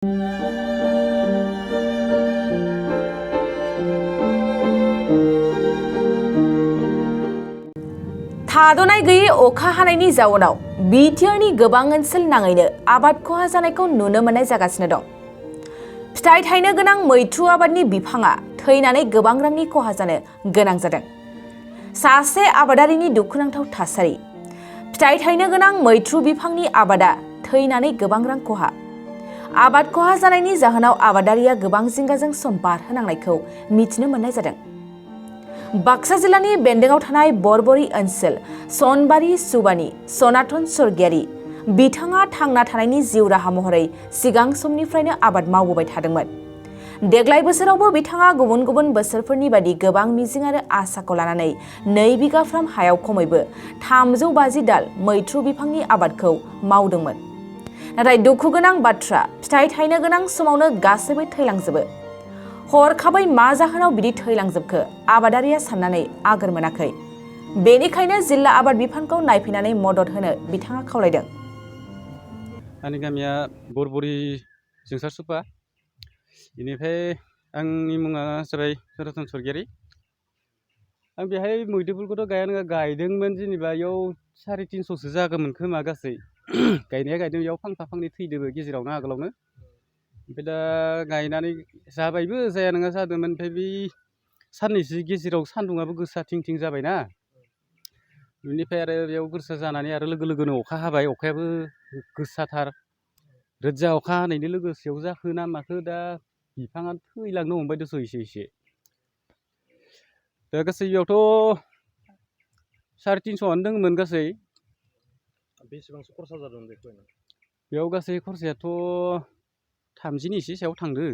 थाद'नाय गैयै अखा हानायनि जाउनाव बिटिआरनि गोबां ओनसोल नाङैनो आबाद खहा जानायखौ नुनो मोननाय जागासिनो दं। फिथाइ थायनो गोनां मैथ्रु आबादनि बिफाङा थैनानै गोबां रांनि खहा जानो गोनां जादों। सासे आबादारिनि दुखुनांथाव थासारि। फिथाइ थायनो गोनां मैथ्रु बिफांनि आबादा थैनानै गोबां रां खहा। आबाद खहा जानायनि जाहोनाव आबादारिया गोबां जिंगाजों सम बारहोनांनायखौ मिथिनो मोननाय जादों। बाक्सा जिल्लानि बेन्दोंआव थानाय बरबरी ओनसोल सनबारी सुबानि सनातन स्वर्गियारी बिथाङा थांना थानायनि जिउ राहा महरै सिगां समनिफ्रायनो आबाद मावबोबाय थादोंमोन। देग्लाय बोसोरावबो बिथाङा गुबुन गुबुन बोसोरफोरनि बायदि गोबां मिजिं आरो आसाखौ लानानै 2 बिगाफ्राम हायाव खमैबो 350 दाल मैथ्रु बिफांनि आबादखौ मावदोंमोन। नाथाय दुखु गोनां बाथ्रा, फिथाइ थायनो गोनां समावनो गासैबो थैलांजोबो। हरखाबै मा जाहोनाव बिदि थैलांजोबखो आबादारिया साननानै आगोर मोनाखै। बेनिखायनो जिल्ला आबाद बिफानखौ नायफैनानै मदद होनो बिथाङा खावलायदों। आंनि गामिया बरबरी जोंसार सुपा। बेनिफ्राय आंनि मुङा जाबाय सनातन स्वर्गियारी। आं बेहाय मैदुफुलखौथ' गायदोंमोन, जेनेबा इयाव 350सो जागौमोन खोमा गासै। गायनाया गायदों, इयाव फांफा फांनै थैदोबो गेजेरावनो आगोलावनो। ओमफ्राय दा गायनानै जाबायबो जाया नङा जादोंमोन। ओमफ्राय बे साननैसो गेजेराव सान्दुंआबो गोसा थिं थिं जाबायना, बेनिफ्राय आरो बेयाव गोसा जानानै आरो लोगो लोगोनो अखा हाबाय। अखायाबो गोसाथार, रोजा अखा हानायनि लोगोसेयाव जाखो ना माखो दा बिफाङा थैलांनो हमबाय दस' एसे। दा गासै बेयावथ' 350आनो दंमोन गासै। बेसेबांसो खरसा जादों बेखौ? बेयाव गासै खरसायाथ' 30नि एसे सायाव थांदो।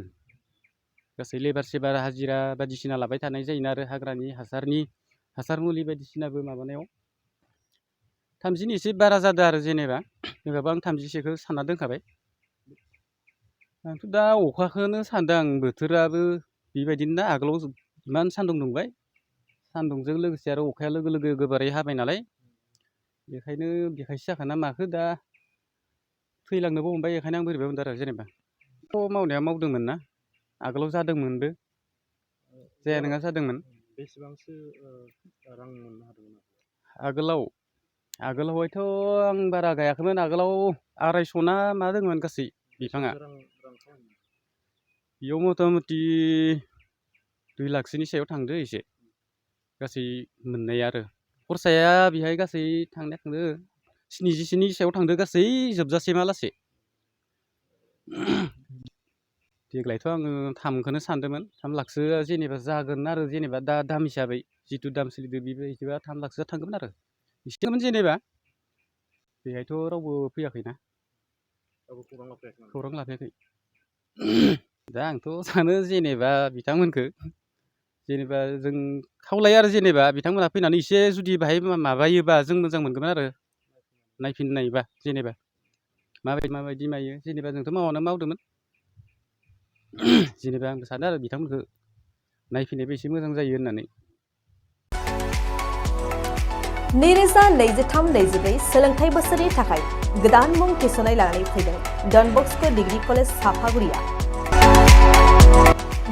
गासै लेबार सेबार हाजिरा बायदिसिना लाबाय थानाय जायोना, आरो हाग्रानि हासार मुलि बायदिसिनाबो माबानायाव 30नि एसे बारा जादों आरो जेनेबा। नङाबा आं 30सोखौ सानना दोनखाबाय। आंथ' दा अखाखौनो सानदों। आं बोथोराबो बेबायदिनो ना, आगोलाव इमान सान्दुं दुंबाय, सान्दुंजों लोगोसे आरो अखाया लोगो लोगो गोबारै हाबाय नालाय, बेखायसो जाखोना माखो दा थैलांनोबो हमबाय। बेखायनो आं बोरैबा मोनदों आरो जेनेबा। मावनाया मावदोंमोन ना, आगोलाव जादोंमोनबो, जाया नङा जादोंमोन। बेसेबांसो रां मोननो हादोंमोन? आगोलावहायथ' आं बारा गायाखैमोन। आगोलाव 250 ना मा दंमोन गासै बिफाङा। बेयाव मथा मथि 2 लाखसोनि सायाव थांदो एसे गासै मोननाया। आरो खरसाया बेहाय गासै थांदो 70सोनि सायाव थांदो गासै जोबजासिमालासे। देग्लायथ' आङो 3खौनो सानदोंमोन। 3 लाखसो जेनेबा जागोन आरो, जेनेबा दा दाम हिसाबै जिथु दाम सोलिदों बेबायदिबा 3 लाखसो थांगौमोन आरो। एसेमोन जेनेबा। बेहायथ' रावबो फैयाखैना, खौरां लाफैयाखै। दा आंथ' सानो जेनेबा बिथांमोनखौ जेनेबा जों खावलायो आरो, जेनेबा बिथांमोनहा फैनानै एसे जुदि बाहाय माबायोबा जों मोजां मोनगौमोन आरो, नायफिननायबा जेनेबा माबायदि मायो। जेनेबा जोंथ' मावदोंमोन। जेनेबा आंबो सानो आरो बिथांमोनखौ नायफिननायबा एसे मोजां जायो होननानै। 2023-24 सोलोंथाइ बोसोरनि थाखाय गोदान मुं थिसननाय लानानै फैदों डन बस्क' डिग्री कलेज साफागुरिया।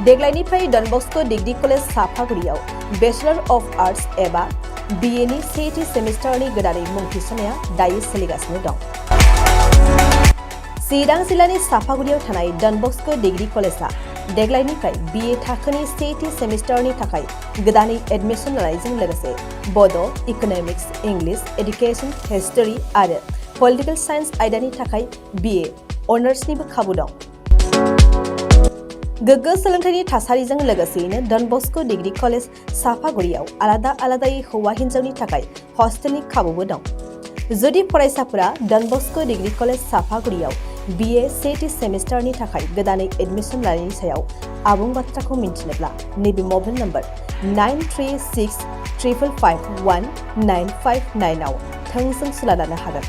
देग्लायनिफ्राय डन बस्क' डिग्री कलेज साफागुरियाव बेचलर अफ आर्ट्स एबा BA नि सेथि सेमिस्टारनि गोदानै मुं थिसननाया दायो सोलिगासिनो दं। चिरां जिल्लानि साफागुरियाव थानाय डन बस्क' डिग्री कलेजआ देग्लायनिफ्राय BA थाखोनि सेथि सेमिस्टारनि थाखाय गोदानै एडमिसन लानायजों लोगोसे बड', इक'नमिक्स, इंलिश, एडुकेशन, हिस्टरी आरो पलिटिकल साइन्स आयदानि थाखाय BA अनार्सनिबो खाबु दं। गोग्गो सोलोंथाइनि थासारिजों लोगोसेयैनो डन बस्क' डिग्री कलेज साफागुरियाव आलादायै हौवा हिन्जावनि थाखाय हस्टेलनि खाबुबो दं। जुदि फरायसाफोरा डन बस्क' डिग्री कलेज साफागुरियाव BA सेथि सेमिस्टारनि थाखाय गोदानै एडमिसन लानायनि सायाव आबुं बाथ्राखौ मिन्थिनोब्ला नैबे मबाइल नम्बर 9365519559 आव थोंजों सुला लानो हागोन।